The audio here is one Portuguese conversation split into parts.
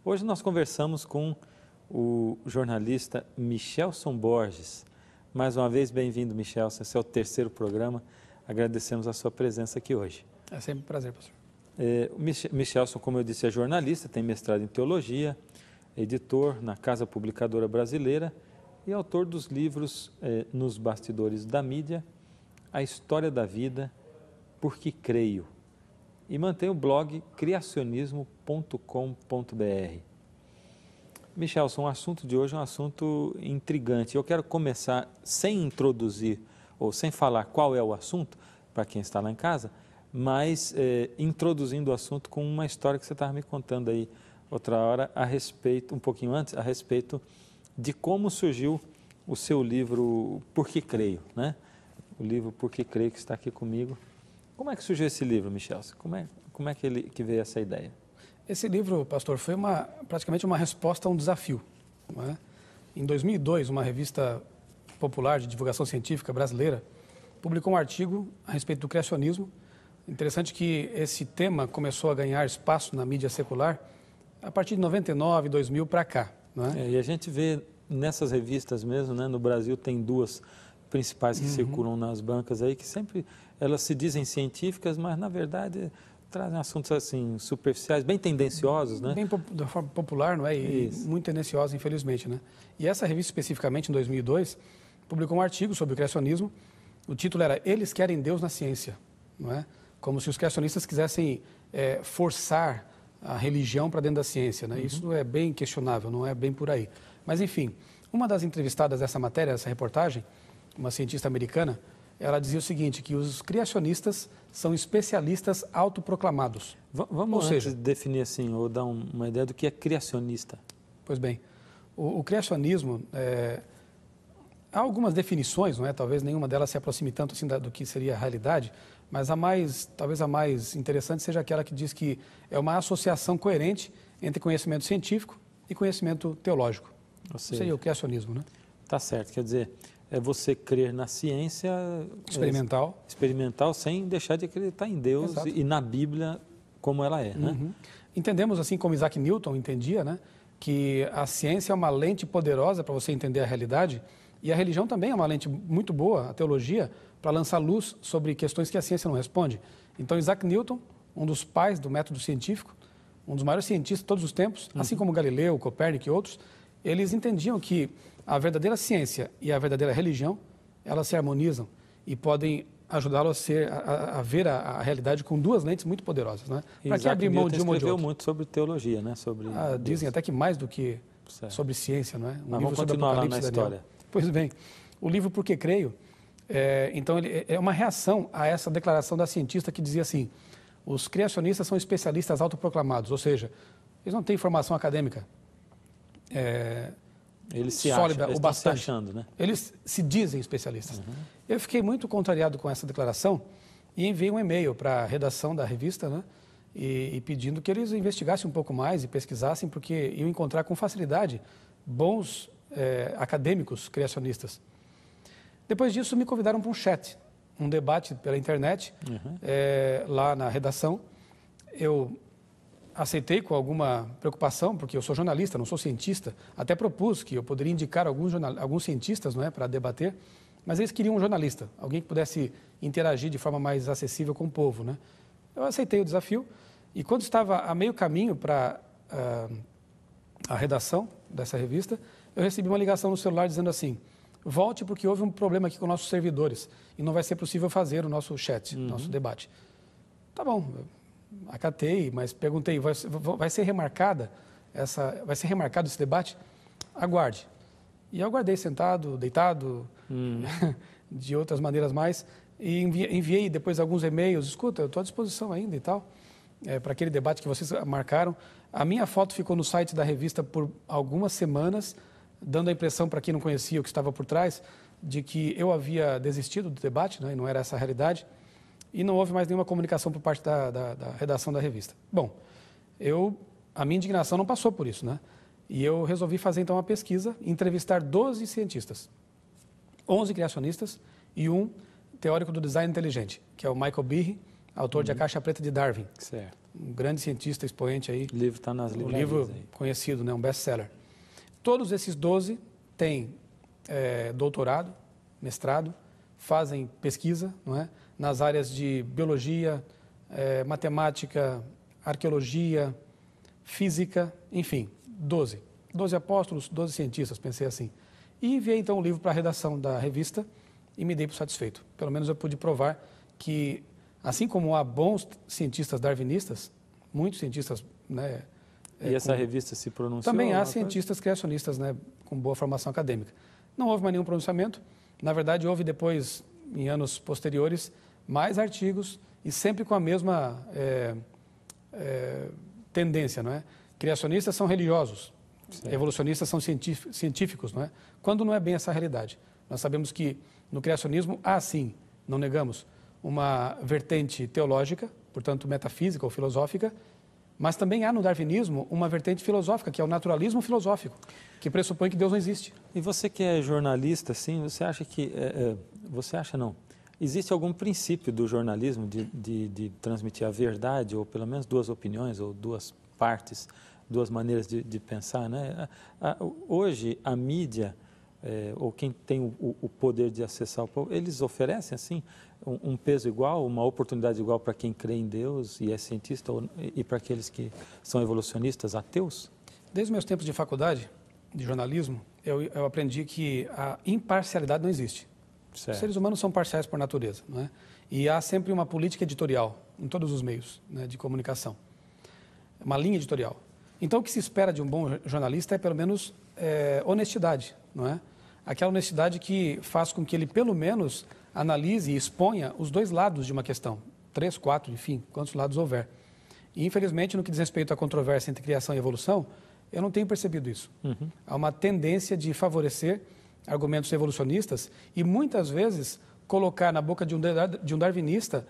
Hoje nós conversamos com o jornalista Michelson Borges. Mais uma vez, bem-vindo, Michelson. Esse é o terceiro programa. Agradecemos a sua presença aqui hoje. É sempre um prazer, pastor. O Michelson, como eu disse, é jornalista, tem mestrado em teologia, editor na Casa Publicadora Brasileira e autor dos livros Nos Bastidores da Mídia, A História da Vida, Porque Creio. E mantém o blog criacionismo.com.br. Michelson, o assunto de hoje é um assunto intrigante. Eu quero começar sem introduzir ou sem falar qual é o assunto, para quem está lá em casa, mas introduzindo o assunto com uma história que você estava me contando aí outra hora, a respeito, um pouquinho antes, a respeito de como surgiu o seu livro Porque Creio, né? O livro Porque Creio, que está aqui comigo. Como é que surgiu esse livro, Michelson? Como é que veio essa ideia? Esse livro, pastor, foi praticamente uma resposta a um desafio. Não é? Em 2002, uma revista popular de divulgação científica brasileira publicou um artigo a respeito do criacionismo. Interessante que esse tema começou a ganhar espaço na mídia secular a partir de 99, 2000 para cá. Não é? E a gente vê nessas revistas mesmo, né? No Brasil tem duas principais que circulam nas bancas aí, que sempre elas se dizem científicas, mas na verdade trazem assuntos assim superficiais, bem tendenciosos, né? Bem da forma popular, não é? E muito tendenciosa, infelizmente, né? E essa revista especificamente, em 2002, publicou um artigo sobre o criacionismo. O título era Eles Querem Deus na Ciência, não é? Como se os criacionistas quisessem forçar a religião para dentro da ciência, né? Isso é bem questionável, não é bem por aí. Mas, enfim, uma das entrevistadas dessa matéria, dessa reportagem, uma cientista americana, ela dizia o seguinte, que os criacionistas são especialistas autoproclamados. Vamos definir assim, ou dar uma ideia do que é criacionista. Pois bem, o criacionismo, há algumas definições, não é? Talvez nenhuma delas se aproxime tanto assim do que seria a realidade, mas talvez a mais interessante seja aquela que diz que é uma associação coerente entre conhecimento científico e conhecimento teológico. Ou seja, seria o criacionismo, né? Tá certo, quer dizer, é você crer na ciência experimental sem deixar de acreditar em Deus. Exato. E na Bíblia como ela é, né? Entendemos assim como Isaac Newton entendia, né? Que a ciência é uma lente poderosa para você entender a realidade e a religião também é uma lente muito boa, a teologia, para lançar luz sobre questões que a ciência não responde. Então Isaac Newton, um dos pais do método científico, um dos maiores cientistas de todos os tempos, assim como Galileu, Copérnico e outros, eles entendiam que a verdadeira ciência e a verdadeira religião, elas se harmonizam e podem ajudá-lo a ver a realidade com duas lentes muito poderosas, né? Para que abrir mão de uma ou de outra. Escreveu muito sobre teologia, né? Dizem até que mais do que sobre ciência, não é? Mas vamos continuar lá na história. Pois bem, o livro Porque Creio, então ele é uma reação a essa declaração da cientista que dizia assim, os criacionistas são especialistas autoproclamados, ou seja, eles não têm formação acadêmica eles se sólida acham, ou bastante. Se achando, né? Eles se dizem especialistas. Eu fiquei muito contrariado com essa declaração e enviei um e-mail para a redação da revista, né? E pedindo que eles investigassem um pouco mais e pesquisassem, porque iam encontrar com facilidade bons acadêmicos criacionistas. Depois disso, me convidaram para um chat, um debate pela internet, lá na redação. Eu aceitei com alguma preocupação, porque eu sou jornalista, não sou cientista. Até propus que eu poderia indicar alguns cientistas, não é, para debater, mas eles queriam um jornalista, alguém que pudesse interagir de forma mais acessível com o povo, né? Eu aceitei o desafio e quando estava a meio caminho para a redação dessa revista, eu recebi uma ligação no celular dizendo assim, volte porque houve um problema aqui com nossos servidores e não vai ser possível fazer o nosso chat, nosso debate. Tá bom, acatei, mas perguntei, vai ser remarcado esse debate? Aguarde. E eu aguardei sentado, deitado, de outras maneiras mais, e enviei depois alguns e-mails, escuta, eu estou à disposição ainda e tal, para aquele debate que vocês marcaram. A minha foto ficou no site da revista por algumas semanas, dando a impressão para quem não conhecia o que estava por trás, de que eu havia desistido do debate, né, e não era essa a realidade. E não houve mais nenhuma comunicação por parte da redação da revista. Bom, a minha indignação não passou por isso, né? E eu resolvi fazer então uma pesquisa, entrevistar 12 cientistas, 11 criacionistas e um teórico do design inteligente, que é o Michael Behe, autor de A Caixa Preta de Darwin. Certo. Um grande cientista, expoente aí. O livro está nas Um livrarias livro aí. conhecido, né? Um best-seller. Todos esses 12 têm doutorado, mestrado, fazem pesquisa, não é? Nas áreas de biologia, matemática, arqueologia, física, enfim, 12. 12 apóstolos, 12 cientistas, pensei assim. E enviei então o livro para a redação da revista e me dei por satisfeito. Pelo menos eu pude provar que, assim como há bons cientistas darwinistas, muitos cientistas, né? E essa revista se pronunciou? Também há cientistas criacionistas, né, com boa formação acadêmica. Não houve mais nenhum pronunciamento. Na verdade, houve depois, em anos posteriores, mais artigos e sempre com a mesma tendência, não é? Criacionistas são religiosos, certo. Evolucionistas são científicos, não é? Quando não é bem essa a realidade. Nós sabemos que no criacionismo há, sim, não negamos, uma vertente teológica, portanto metafísica ou filosófica, mas também há no darwinismo uma vertente filosófica, que é o naturalismo filosófico, que pressupõe que Deus não existe. E você que é jornalista, assim, você acha que... você acha não? Existe algum princípio do jornalismo de transmitir a verdade, ou pelo menos duas opiniões, ou duas partes, duas maneiras de pensar, né? Hoje, a mídia, ou quem tem o poder de acessar o povo, eles oferecem, assim, um peso igual, uma oportunidade igual para quem crê em Deus e é cientista, e para aqueles que são evolucionistas, ateus? Desde os meus tempos de faculdade, de jornalismo, eu aprendi que a imparcialidade não existe. Certo. Os seres humanos são parciais por natureza, não é? E há sempre uma política editorial em todos os meios, né, de comunicação, uma linha editorial. Então, o que se espera de um bom jornalista é, pelo menos, honestidade, não é? Aquela honestidade que faz com que ele, pelo menos, analise e exponha os dois lados de uma questão, 3, 4, enfim, quantos lados houver. E, infelizmente, no que diz respeito à controvérsia entre criação e evolução, eu não tenho percebido isso. Uhum. Há uma tendência de favorecer argumentos evolucionistas e, muitas vezes, colocar na boca de um darwinista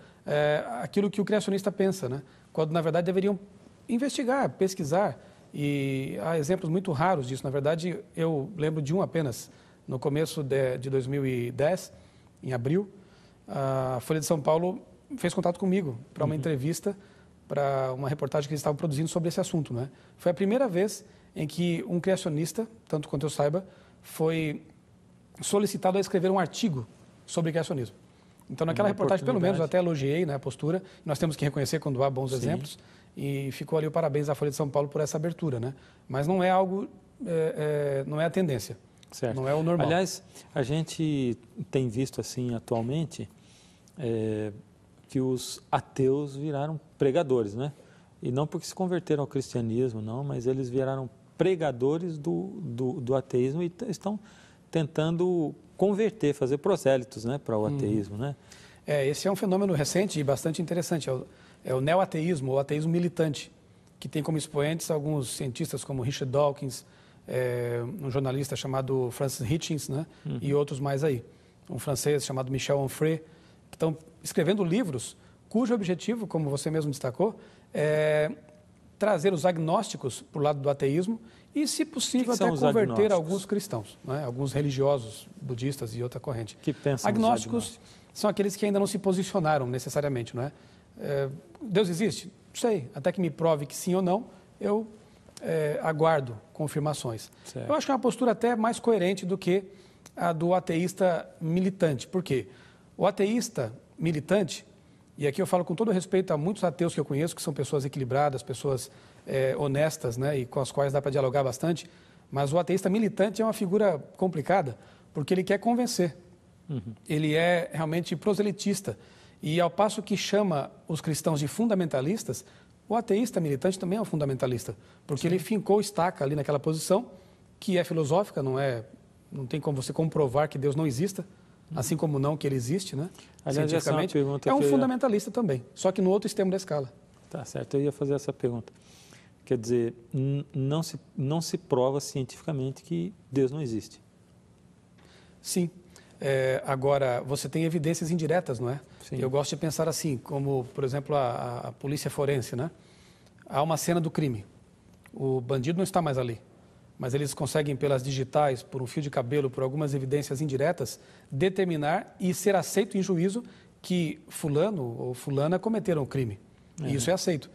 aquilo que o criacionista pensa, né? Quando, na verdade, deveriam investigar, pesquisar. E há exemplos muito raros disso. Na verdade, eu lembro de um apenas. No começo de 2010, em abril, a Folha de São Paulo fez contato comigo para uma entrevista, para uma reportagem que eles estavam produzindo sobre esse assunto, né? Foi a primeira vez em que um criacionista, tanto quanto eu saiba, foi solicitado a escrever um artigo sobre criacionismo. Então, naquela reportagem, pelo menos, eu até elogiei, né, a postura. Nós temos que reconhecer quando há bons exemplos. E ficou ali o parabéns à Folha de São Paulo por essa abertura, né? Mas não é algo, não é a tendência. Certo. Não é o normal. Aliás, a gente tem visto assim atualmente que os ateus viraram pregadores, né? E não porque se converteram ao cristianismo, não, mas eles viraram pregadores do ateísmo e estão tentando converter, fazer prosélitos, né, para o ateísmo, né? Esse é um fenômeno recente e bastante interessante. É o neoateísmo, ou ateísmo militante, que tem como expoentes alguns cientistas como Richard Dawkins, um jornalista chamado Francis Hitchens, né? E outros mais aí. Um francês chamado Michel Onfray, que estão escrevendo livros cujo objetivo, como você mesmo destacou, é trazer os agnósticos para o lado do ateísmo e, se possível, até converter alguns cristãos, né? Alguns religiosos, budistas e outra corrente. Que pensam agnósticos são aqueles que ainda não se posicionaram necessariamente, não é? Deus existe? Não sei. Até que me prove que sim ou não, eu aguardo confirmações. Certo. Eu acho que é uma postura até mais coerente do que a do ateísta militante. Por quê? O ateísta militante, e aqui eu falo com todo respeito a muitos ateus que eu conheço, que são pessoas equilibradas, pessoas honestas, né, e com as quais dá para dialogar bastante, mas o ateísta militante é uma figura complicada, porque ele quer convencer. Ele é realmente proselitista. E ao passo que chama os cristãos de fundamentalistas, o ateísta militante também é um fundamentalista, porque ele fincou estaca ali naquela posição, que é filosófica, não tem como você comprovar que Deus não exista, assim como não que ele existe, né? Aliás, cientificamente. É um fundamentalista também, só que no outro extremo da escala. Tá certo, eu ia fazer essa pergunta. Quer dizer, não se prova cientificamente que Deus não existe. Sim. Agora, você tem evidências indiretas, não é? Sim. Eu gosto de pensar assim, como, por exemplo, a polícia forense, né? Há uma cena do crime. O bandido não está mais ali, mas eles conseguem, pelas digitais, por um fio de cabelo, por algumas evidências indiretas, determinar e ser aceito em juízo que fulano ou fulana cometeram um crime. E isso é aceito.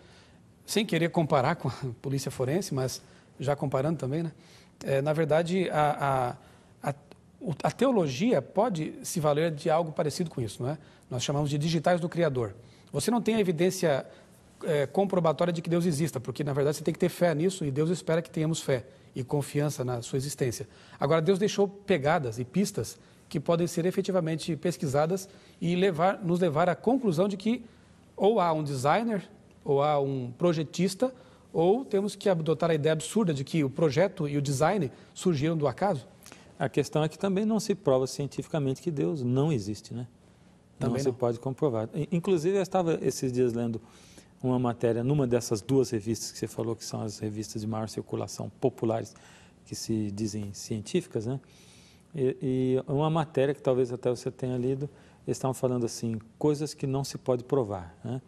Sem querer comparar com a polícia forense, mas já comparando também, né? Na verdade, a teologia pode se valer de algo parecido com isso, não é? Nós chamamos de digitais do Criador. Você não tem a evidência comprobatória de que Deus exista, porque, na verdade, você tem que ter fé nisso e Deus espera que tenhamos fé e confiança na sua existência. Agora, Deus deixou pegadas e pistas que podem ser efetivamente pesquisadas e nos levar à conclusão de que ou há um designer, ou há um projetista, ou temos que adotar a ideia absurda de que o projeto e o design surgiram do acaso. A questão é que também não se prova cientificamente que Deus não existe, né? Também não se pode comprovar. Inclusive, eu estava esses dias lendo uma matéria numa dessas duas revistas que você falou, que são as revistas de maior circulação populares, que se dizem científicas, né? E uma matéria que talvez até você tenha lido, eles estavam falando assim, coisas que não se pode provar, né?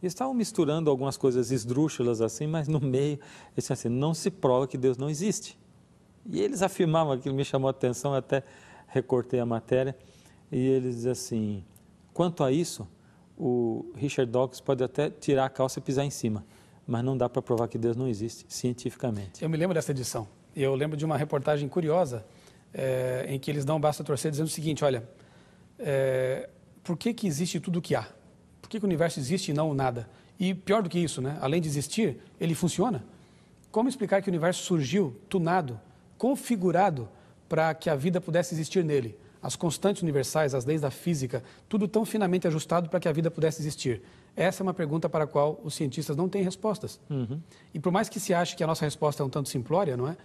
E estavam misturando algumas coisas esdrúxulas assim, mas no meio, eles disseram assim, não se prova que Deus não existe. E eles afirmavam aquilo, me chamou a atenção, eu até recortei a matéria, e eles diziam assim, quanto a isso, o Richard Dawkins pode até tirar a calça e pisar em cima, mas não dá para provar que Deus não existe cientificamente. Eu me lembro dessa edição, e eu lembro de uma reportagem curiosa, em que eles dão um basta torcer dizendo o seguinte, olha, por que existe tudo o que há? Por que o universo existe e não o nada? E pior do que isso, né? Além de existir, ele funciona? Como explicar que o universo surgiu tunado, configurado para que a vida pudesse existir nele? As constantes universais, as leis da física, tudo tão finamente ajustado para que a vida pudesse existir. Essa é uma pergunta para a qual os cientistas não têm respostas. E por mais que se ache que a nossa resposta é um tanto simplória, não é?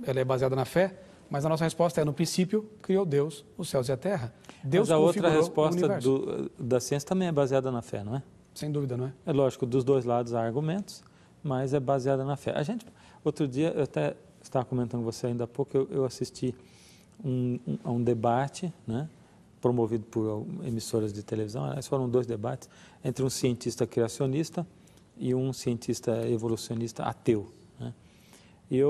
Ela é baseada na fé, mas a nossa resposta é, no princípio, criou Deus os céus e a terra. Deus mas a outra resposta o universo. Da ciência também é baseada na fé, não é? Sem dúvida, não é? É lógico, dos dois lados há argumentos, mas é baseada na fé. Outro dia, eu até estava comentando com você ainda há pouco, eu assisti a um debate, né, promovido por emissoras de televisão. Aliás, foram dois debates entre um cientista criacionista e um cientista evolucionista ateu, né? E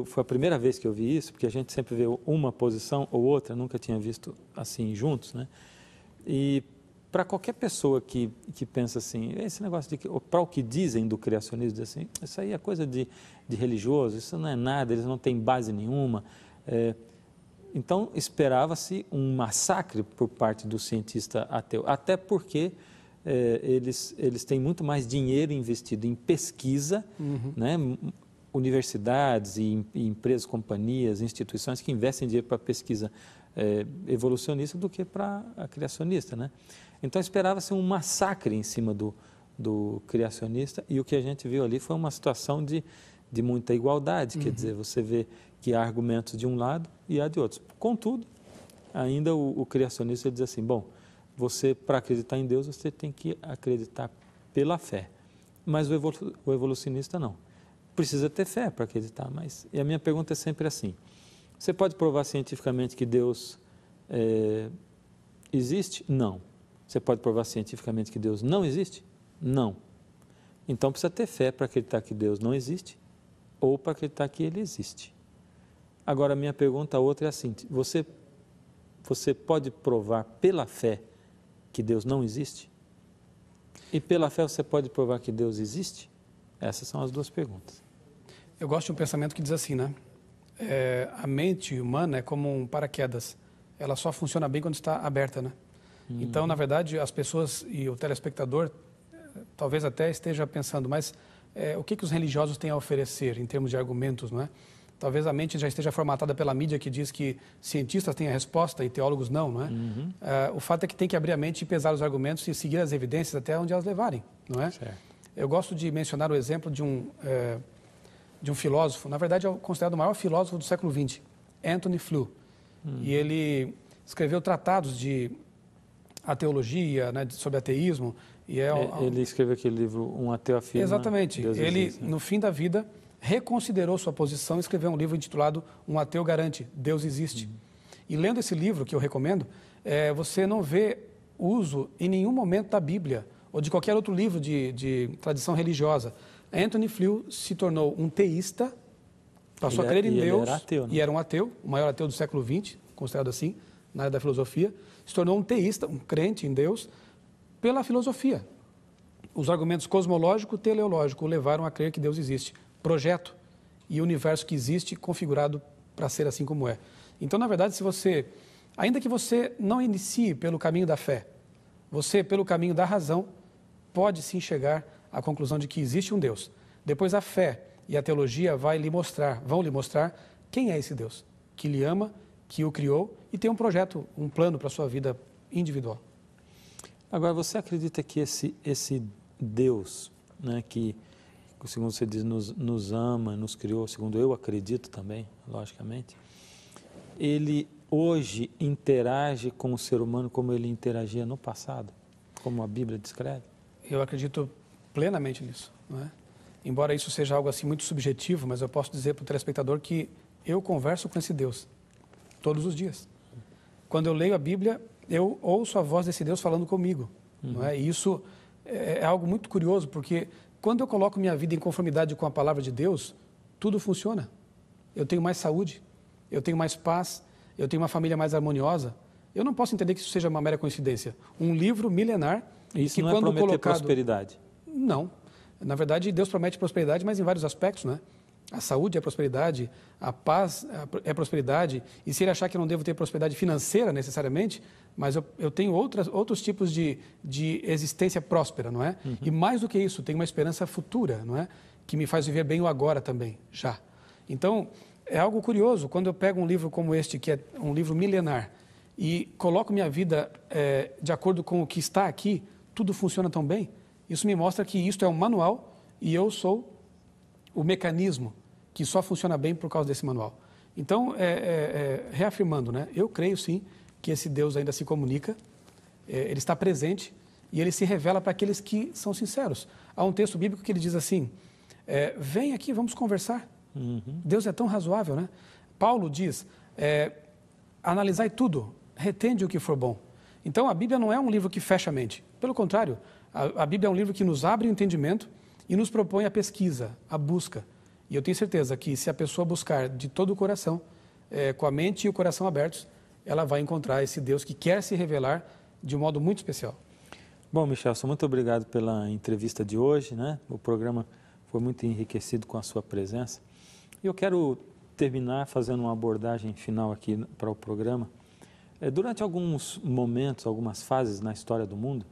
foi a primeira vez que eu vi isso, porque a gente sempre vê uma posição ou outra, nunca tinha visto assim juntos, né? E para qualquer pessoa que pensa assim, esse negócio para o que dizem do criacionismo, diz assim, isso aí é coisa de religioso, isso não é nada, eles não têm base nenhuma. Então, esperava-se um massacre por parte do cientista ateu, até porque eles têm muito mais dinheiro investido em pesquisa, né? Universidades e empresas, companhias, instituições que investem dinheiro para pesquisa evolucionista do que para a criacionista, né? Então, esperava-se um massacre em cima do criacionista e o que a gente viu ali foi uma situação de muita igualdade, quer dizer, você vê que há argumentos de um lado e há de outros. Contudo, ainda o criacionista diz assim, bom, você, para acreditar em Deus, você tem que acreditar pela fé, mas o evolucionista não. Precisa ter fé para acreditar, e a minha pergunta é sempre assim, você pode provar cientificamente que Deus existe? Não. Você pode provar cientificamente que Deus não existe? Não. Então precisa ter fé para acreditar que Deus não existe ou para acreditar que Ele existe. Agora, a minha pergunta outra é assim, você pode provar pela fé que Deus não existe? E pela fé você pode provar que Deus existe? Essas são as duas perguntas. Eu gosto de um pensamento que diz assim, né? A mente humana é como um paraquedas. Ela só funciona bem quando está aberta, né? Então, na verdade, as pessoas e o telespectador talvez até esteja pensando, mas o que os religiosos têm a oferecer em termos de argumentos, não é? Talvez a mente já esteja formatada pela mídia que diz que cientistas têm a resposta e teólogos não, não é? O fato é que tem que abrir a mente e pesar os argumentos e seguir as evidências até onde elas levarem, não é? Certo. Eu gosto de mencionar o exemplo de um filósofo, na verdade é considerado o maior filósofo do século XX, Antony Flew. E ele escreveu tratados de ateologia, né, sobre ateísmo. Ele escreveu aquele livro, Um Ateu Afirma. Exatamente. Deus ele, existe, né? No fim da vida, reconsiderou sua posição e escreveu um livro intitulado Um Ateu Garante, Deus Existe. E lendo esse livro, que eu recomendo, você não vê uso em nenhum momento da Bíblia ou de qualquer outro livro de tradição religiosa. Antony Flew se tornou um teísta, passou a crer em Deus, era ateu, né? E era um ateu, o maior ateu do século XX, considerado assim, na área da filosofia, se tornou um teísta, um crente em Deus, pela filosofia. Os argumentos cosmológico e teleológico o levaram a crer que Deus existe. Projeto e universo que existe configurado para ser assim como é. Então, na verdade, ainda que você não inicie pelo caminho da fé, você, pelo caminho da razão, pode sim chegar à conclusão de que existe um Deus. Depois a fé e a teologia vão lhe mostrar quem é esse Deus, que lhe ama, que o criou e tem um projeto, um plano para a sua vida individual. Agora, você acredita que esse Deus, né, que, segundo você diz, nos ama, nos criou, segundo eu acredito também, logicamente, ele hoje interage com o ser humano como ele interagia no passado, como a Bíblia descreve? Eu acredito plenamente nisso, não é? Embora isso seja algo assim muito subjetivo, mas eu posso dizer para o telespectador que eu converso com esse Deus todos os dias. Quando eu leio a Bíblia, eu ouço a voz desse Deus falando comigo, não é? E isso é algo muito curioso, porque quando eu coloco minha vida em conformidade com a palavra de Deus, tudo funciona. Eu tenho mais saúde, eu tenho mais paz, eu tenho uma família mais harmoniosa. Eu não posso entender que isso seja uma mera coincidência. Um livro milenar... Isso que não é prometer prosperidade? Não. Na verdade, Deus promete prosperidade, mas em vários aspectos, né? A saúde é prosperidade, a paz é prosperidade, e se ele achar que eu não devo ter prosperidade financeira necessariamente, mas eu tenho outros tipos de existência próspera, não é? E mais do que isso, tenho uma esperança futura, não é? Que me faz viver bem o agora também, já. Então, é algo curioso, quando eu pego um livro como este, que é um livro milenar, e coloco minha vida de acordo com o que está aqui, tudo funciona tão bem, isso me mostra que isto é um manual e eu sou o mecanismo que só funciona bem por causa desse manual. Então, reafirmando, né? Eu creio sim que esse Deus ainda se comunica, ele está presente e ele se revela para aqueles que são sinceros. Há um texto bíblico que ele diz assim, vem aqui, vamos conversar. Deus é tão razoável, né? Paulo diz, analisai tudo, retende o que for bom. Então, a Bíblia não é um livro que fecha a mente. Pelo contrário, a Bíblia é um livro que nos abre o entendimento e nos propõe a pesquisa, a busca. E eu tenho certeza que se a pessoa buscar de todo o coração, com a mente e o coração abertos, ela vai encontrar esse Deus que quer se revelar de um modo muito especial. Bom, Michelson, muito obrigado pela entrevista de hoje, né? O programa foi muito enriquecido com a sua presença. E eu quero terminar fazendo uma abordagem final aqui para o programa. Durante alguns momentos, algumas fases na história do mundo,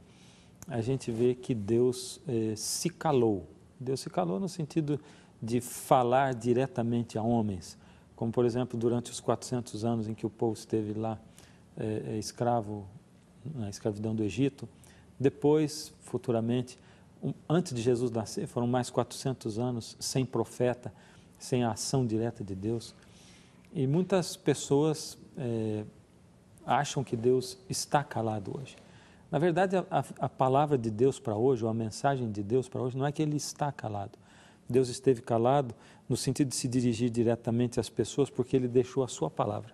a gente vê que Deus se calou. Deus se calou no sentido de falar diretamente a homens, como, por exemplo, durante os 400 anos em que o povo esteve lá escravo, na escravidão do Egito. Depois, futuramente, antes de Jesus nascer, foram mais 400 anos sem profeta, sem a ação direta de Deus. E muitas pessoas acham que Deus está calado hoje. Na verdade, a palavra de Deus para hoje, ou a mensagem de Deus para hoje, não é que ele está calado. Deus esteve calado no sentido de se dirigir diretamente às pessoas porque ele deixou a sua palavra.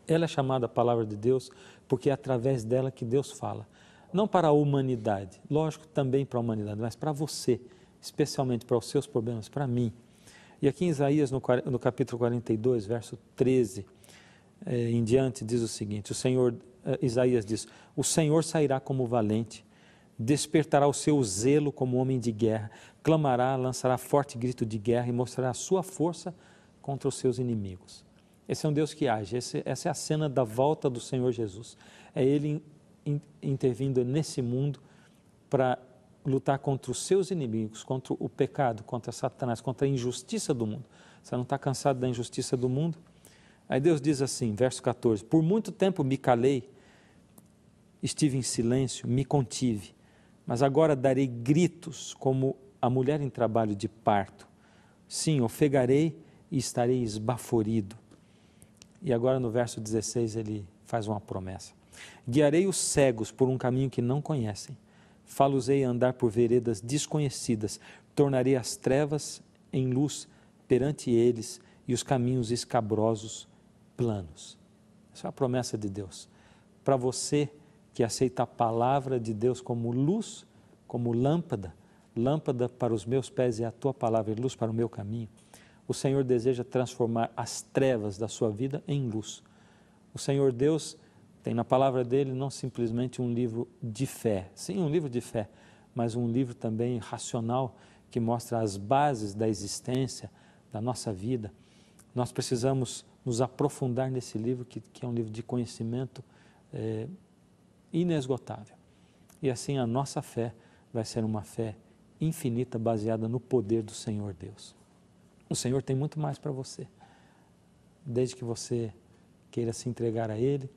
Ela é chamada palavra de Deus porque é através dela que Deus fala. Não para a humanidade, lógico, também para a humanidade, mas para você, especialmente para os seus problemas, para mim. E aqui em Isaías, no capítulo 42, verso 13 em diante, diz o seguinte, Isaías diz, o Senhor sairá como valente, despertará o seu zelo como homem de guerra, clamará, lançará forte grito de guerra e mostrará a sua força contra os seus inimigos. Esse é um Deus que age, essa é a cena da volta do Senhor Jesus. É Ele intervindo nesse mundo para lutar contra os seus inimigos, contra o pecado, contra Satanás, contra a injustiça do mundo. Você não está cansado da injustiça do mundo? Aí Deus diz assim, verso 14, por muito tempo me calei, estive em silêncio, me contive, mas agora darei gritos como a mulher em trabalho de parto. Sim, ofegarei e estarei esbaforido. E agora no verso 16 ele faz uma promessa. Guiarei os cegos por um caminho que não conhecem, fá-los-ei a andar por veredas desconhecidas, tornarei as trevas em luz perante eles e os caminhos escabrosos planos. Essa é a promessa de Deus. Para você que aceita a palavra de Deus como luz, como lâmpada para os meus pés e a tua palavra, luz para o meu caminho, o Senhor deseja transformar as trevas da sua vida em luz. O Senhor Deus tem na palavra dele não simplesmente um livro de fé, sim, um livro de fé, mas um livro também racional que mostra as bases da existência, da nossa vida. Nós precisamos nos aprofundar nesse livro, que é um livro de conhecimento inesgotável. E assim a nossa fé vai ser uma fé infinita, baseada no poder do Senhor Deus. O Senhor tem muito mais para você, desde que você queira se entregar a Ele,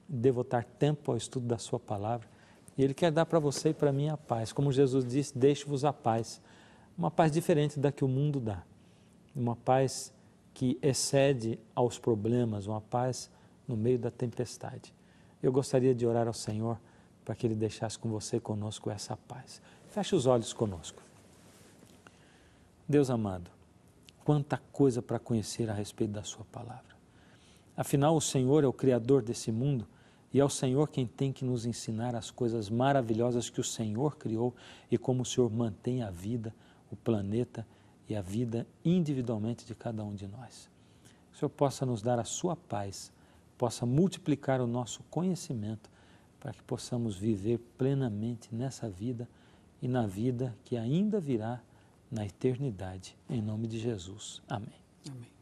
devotar tempo ao estudo da sua palavra. E Ele quer dar para você e para mim a paz. Como Jesus disse, deixe-vos a paz. Uma paz diferente da que o mundo dá. Uma paz que excede aos problemas, uma paz no meio da tempestade. Eu gostaria de orar ao Senhor para que Ele deixasse com você e conosco essa paz. Feche os olhos conosco. Deus amado, quanta coisa para conhecer a respeito da sua palavra. Afinal, o Senhor é o Criador desse mundo e é o Senhor quem tem que nos ensinar as coisas maravilhosas que o Senhor criou e como o Senhor mantém a vida, o planeta e a vida individualmente de cada um de nós. Que o Senhor possa nos dar a sua paz, possa multiplicar o nosso conhecimento para que possamos viver plenamente nessa vida e na vida que ainda virá na eternidade. Em nome de Jesus. Amém. Amém.